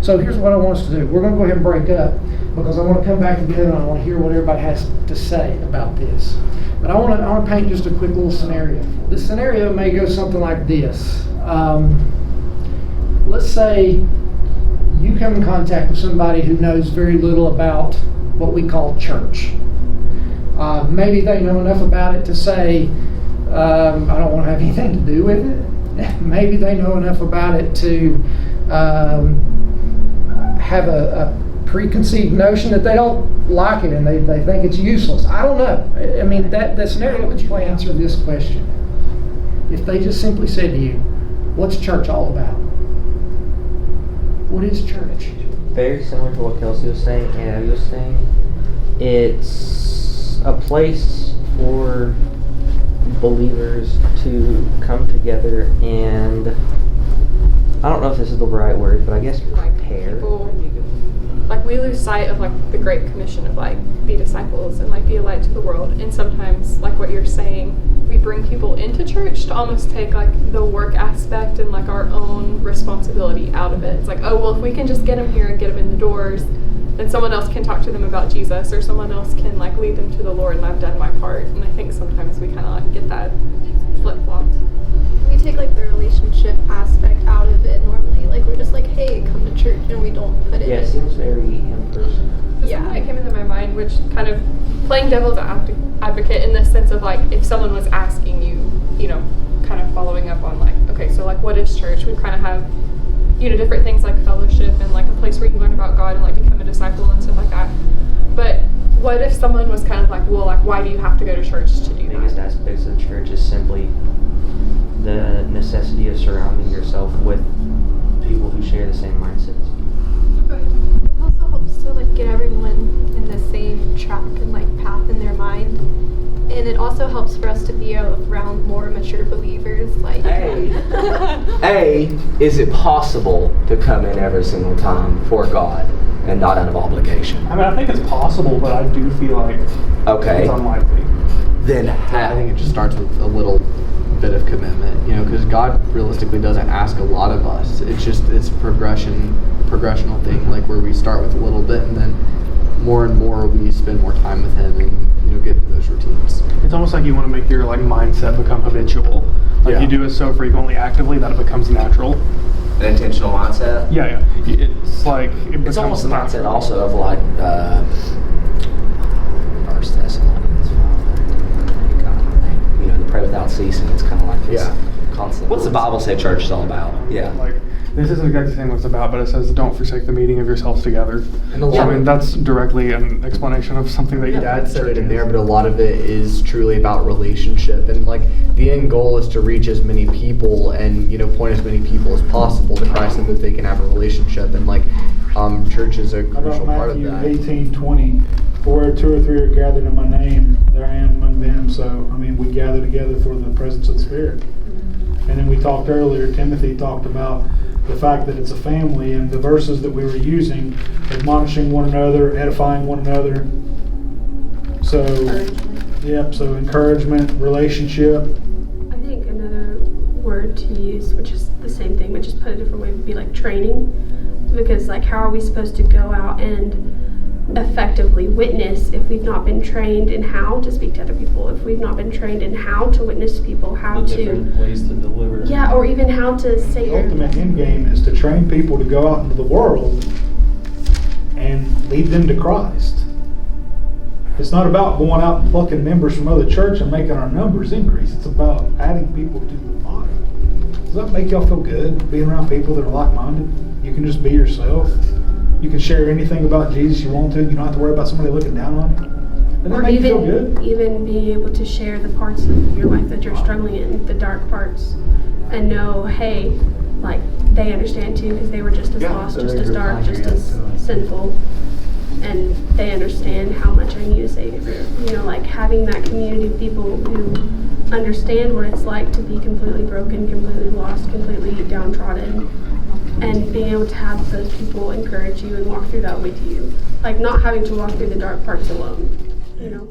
So here's what I want us to do. We're going to go ahead and break up because I want to come back together and I want to hear what everybody has to say about this. But I want to paint just a quick little scenario. This scenario may go something like this. Let's say you come in contact with somebody who knows very little about what we call church. Maybe they know enough about it to say, I don't want to have anything to do with it. Maybe they know enough about it to have a preconceived notion that they don't like it and they think it's useless. I don't know. I mean, that scenario could answer this question. If they just simply said to you, what's church all about? What is church? Very similar to what Kelsey was saying and Abby was saying. It's a place for believers to come together and, I don't know if this is the right word, but I guess prepare. Like we lose sight of like the Great Commission of like be disciples and like be a light to the world, and sometimes like what you're saying, we bring people into church to almost take like the work aspect and like our own responsibility out of it. It's like, oh well, if we can just get them here and get them in the doors, then someone else can talk to them about Jesus, or someone else can like lead them to the Lord, and I've done my part. And I think sometimes we kind of like get that flip-flopped. We take like the relationship aspect out of it normally. Like we're just like, hey, come to church, and we don't put it. Yeah, it seems very in-person. Yeah, something that came into my mind, which kind of playing devil's advocate in the sense of like, if someone was asking you, you know, kind of following up on like, okay, so like what is church? We kind of have, you know, different things like fellowship and like a place where you learn about God and like become a disciple and stuff like that. But what if someone was kind of like, well, like why do you have to go to church to do The biggest that? aspects of church is simply the necessity of surrounding yourself with people who share the same mindsets. It also helps to like get everyone in the same track and like path in their mind, and it also helps for us to be around more mature believers. Like, Is it possible to come in every single time for God and not out of obligation? I mean, I think it's possible, but I do feel like Okay. it's unlikely. Then I how? think it just starts with a little bit of commitment, you know, because God realistically doesn't ask a lot of us. It's a progressional thing, like where we start with a little bit and then more and more we spend more time with Him and, you know, get into those routines. It's almost like you want to make your like mindset become habitual. Like Yeah. you do it so frequently, actively, that it becomes natural. An intentional mindset? Yeah. It's like it becomes It's almost a mindset natural. also of like, 1 Thessalonians 5. You know, to pray without ceasing. It's kind of like this constant. What's the Bible say church is all about? Yeah. Like this isn't exactly saying what it's about, but it says don't forsake the meeting of yourselves together. And a So, lot I mean, that's directly an explanation of something that Dad said it in church there, is. but a lot of it is truly about relationship, and like the end goal is to reach as many people and, you know, point as many people as possible to Christ so that they can have a relationship, and like church is a How crucial about part of Matthew that. 18:20? For where 2 or 3 are gathered in my name, there I am among them. So, I mean, we gather together for the presence of the Spirit. And then we talked earlier, Timothy talked about the fact that it's a family, and the verses that we were using, admonishing one another, edifying one another. So, so encouragement, relationship. I think another word to use, which is the same thing, but just put a different way, would be like training. Because like, how are we supposed to go out and effectively witness if we've not been trained in how to speak to other people, if we've not been trained in how to witness to people, how the to different ways to deliver. yeah, or even how to say The your ultimate end game is to train people to go out into the world and lead them to Christ. It's not about going out and plucking members from other church and making our numbers increase. It's about adding people to the body. Does that make y'all feel good, being around people that are like-minded? You can just be yourself. You can share anything about Jesus you want to. You don't have to worry about somebody looking down on you. Doesn't that or make you feel good? even being able to share the parts of your life that you're struggling in, the dark parts, and know, hey, like they understand too, because they were just as lost, just as dark, just as sinful, and they understand how much I need a Savior. You know, like having that community of people who understand what it's like to be completely broken, completely lost, completely downtrodden, and being able to have those people encourage you and walk through that with you. Like not having to walk through the dark parts alone, you know.